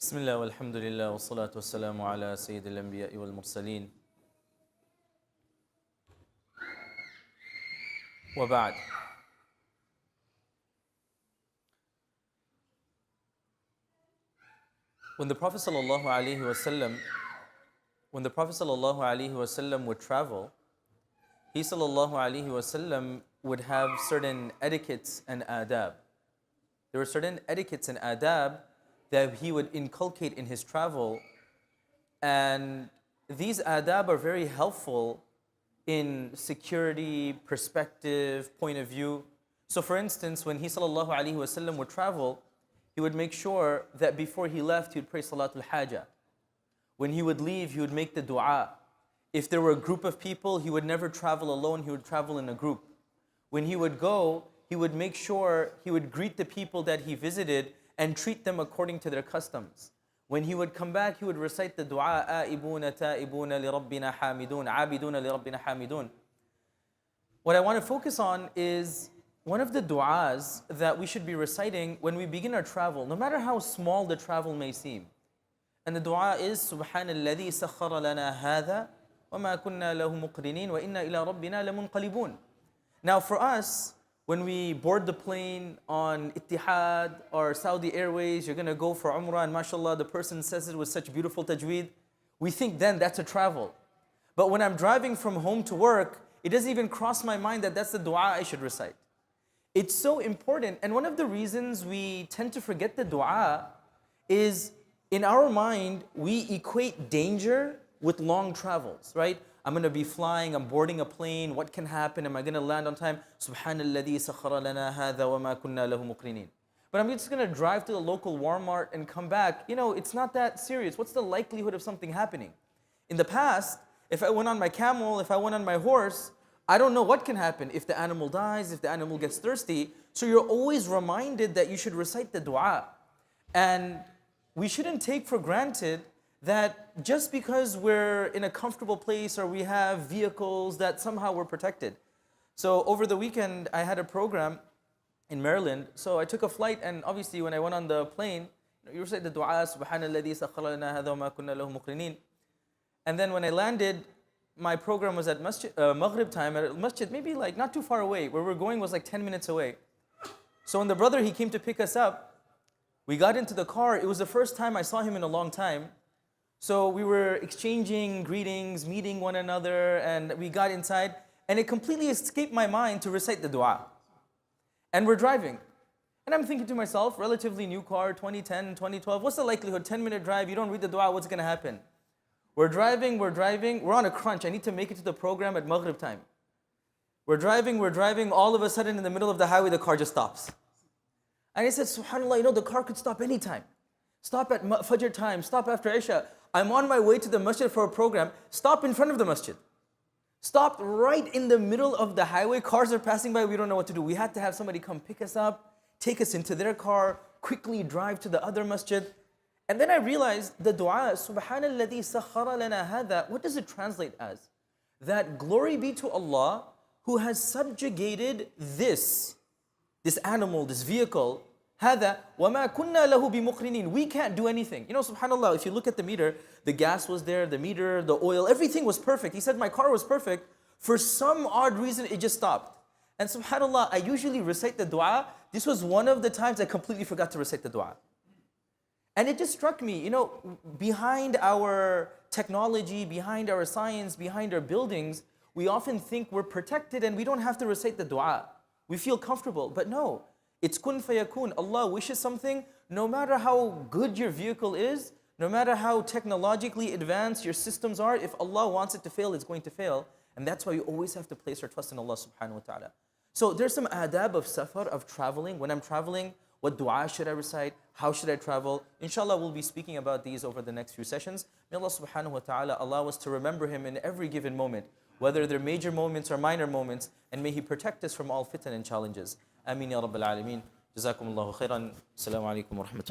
بسم الله والحمد لله والصلاة والسلام على سيد الأنبياء والمرسلين وبعد. When the Prophet ﷺ would travel, he ﷺ would have certain etiquettes and adab. There were certain etiquettes and adab that he would inculcate in his travel, and these adab are very helpful in security, perspective, point of view. So for instance, when he ﷺ would travel, he would make sure that before he left, he would pray Salatul Hajjah. When he would leave, he would make the dua. If there were a group of people, he would never travel alone, he would travel in a group. When he would go, he would make sure he would greet the people that he visited and treat them according to their customs. When he would come back, he would recite the dua, آئبون تائبون لربنا حامدون عابدون لربنا حامدون. What I want to focus on is one of the du'as that we should be reciting when we begin our travel, no matter how small the travel may seem. And the dua is سبحان الذي سخر لنا هذا وما كنا له مقرنين وإنا إلى ربنا لمنقلبون. Now for us, when we board the plane on Etiquette or Saudi Airways, you're going to go for Umrah and mashallah, the person says it with such beautiful tajweed, we think then that's a travel. But when I'm driving from home to work, it doesn't even cross my mind that that's the dua I should recite. It's so important, and one of the reasons we tend to forget the dua is in our mind, we equate danger with long travels, right? I'm going to be flying, I'm boarding a plane, what can happen? Am I going to land on time? Subhanalladhi sakhara lana hadha wa ma kunna lahu muqrinin. But I'm just going to drive to the local Walmart and come back. You know, it's not that serious. What's the likelihood of something happening? In the past, if I went on my camel, if I went on my horse, I don't know what can happen. If the animal dies, if the animal gets thirsty. So you're always reminded that you should recite the dua. And we shouldn't take for granted that just because we're in a comfortable place or we have vehicles that somehow we're protected. So over the weekend, I had a program in Maryland. So I took a flight, and obviously when I went on the plane, you recite the dua, Subhanalladhi sakhara lana hadha wa ma kunna lahu muqrinin. And then when I landed, my program was at Masjid, Maghrib time at Masjid, maybe like not too far away. Where we're going was like 10 minutes away. So when the brother, he came to pick us up, we got into the car. It was the first time I saw him in a long time. So we were exchanging greetings, meeting one another, and we got inside, and it completely escaped my mind to recite the dua. And we're driving. And I'm thinking to myself, relatively new car, 2010, 2012, what's the likelihood? 10-minute drive, you don't read the dua, what's going to happen? We're driving, we're on a crunch. I need to make it to the program at Maghrib time. We're driving, all of a sudden in the middle of the highway, the car just stops. And I said, SubhanAllah, you know, the car could stop anytime. Stop at Fajr time, stop after Isha. I'm on my way to the masjid for a program. Stop in front of the masjid. Stopped right in the middle of the highway. Cars are passing by. We don't know what to do. We had to have somebody come pick us up, take us into their car, quickly drive to the other masjid. And then I realized the dua, Subhanalladhi sakhara lana hadha, what does it translate as? That glory be to Allah who has subjugated this animal, this vehicle, هذا وما كنا له بمقرنين. We can't do anything. You know, subhanallah, if you look at the meter, the gas was there, the meter, the oil, everything was perfect. He said my car was perfect. For some odd reason, it just stopped. And subhanallah, I usually recite the dua. This was one of the times I completely forgot to recite the dua. And it just struck me, you know, behind our technology, behind our science, behind our buildings, we often think we're protected and we don't have to recite the dua. We feel comfortable, but no. It's kun fayakun. Allah wishes something, no matter how good your vehicle is, no matter how technologically advanced your systems are, if Allah wants it to fail, it's going to fail. And that's why we always have to place our trust in Allah subhanahu wa ta'ala. So there's some adab of safar, of traveling. When I'm traveling, what dua should I recite? How should I travel? Inshallah, we'll be speaking about these over the next few sessions. May Allah subhanahu wa ta'ala allow us to remember Him in every given moment, whether they're major moments or minor moments, and may He protect us from all fitan and challenges. Ameen ya Rabbil Alameen. Jazakumullahu khairan. Assalamu alaikum wa rahmatullahi.